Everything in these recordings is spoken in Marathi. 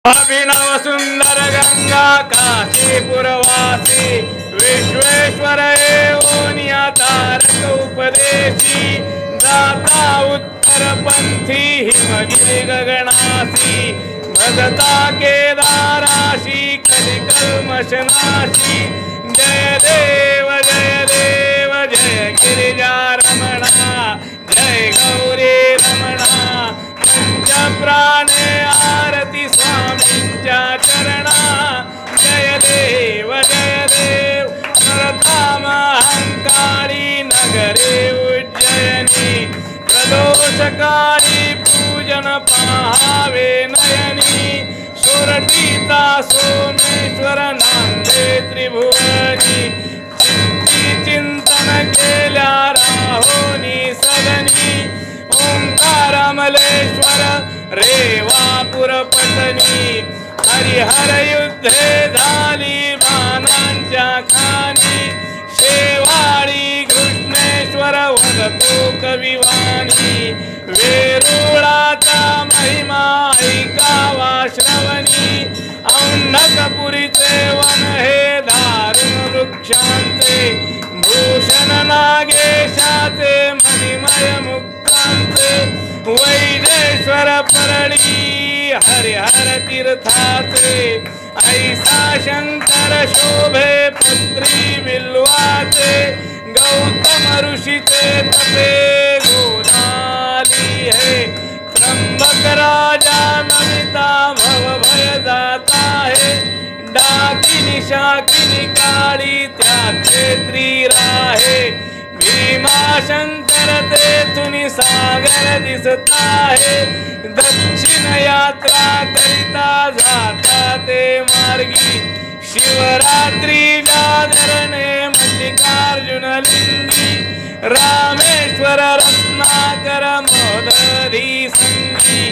अभिनव सुंदर गंगा काशीपुरवासी विश्वेश्वर एवोनिया तारक उपदेशी दाता उत्तरपंथी हिमगिरी गगनासी भगता केदाराशी कलिकल्मषनाशी जय देव जय गिरिजा रमणा जय गौरी रमणा पंच प्राणे आरती स्वामींच्या चरणा जय देव प्रथम अहंकारी नगरे उज्जयिनी प्रदोषकारी पूजन पाहावे नयनी सुरटिता सोमेश्वर नांदे त्रिभुवनी चिंतन केल्या राहोनी सदनी ओंकारमलेश्वर रेवापुर पटनी हरिहर युद्धे झाली बाणांच्या खाणी शेवाळी कृष्णेश्वर वदतो कविवाणी वेरुळाचा महिमा ऐकावा श्रवणी औंढकपुरीचे वन हे दारुण वृक्षांचे भूषण नागेशाचे मणिमय मुक्तांचे वैदेश्वर परळी हरिहर तीर्थाचे ऐसा शंकर शोभे पत्री बिल्वाचे गौतम ऋषीचे तपे गोदाली है त्र्यंबक राजा नमिता भव भय जाता है डाकिनी शाकिनी काळी त्याचे त्रिराहे भीमाशंकर तेथुनी सागर दिसता है दक्षिण यात्रा करिता जाता ते मार्गी शिवरात्री जागरणे मल्लिकार्जुन लिंगी रामेश्वर रत्नाकर मोदरी संगी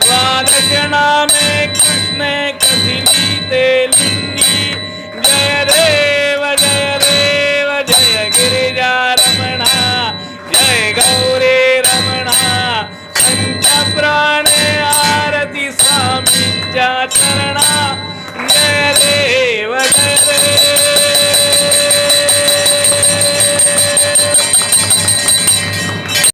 द्वादश नामे कृष्णे कथिली ते लिंगी जय देव जय गिरिजा रमणा जय गौरी रमणा पंच प्राणे आरती स्वामींच्या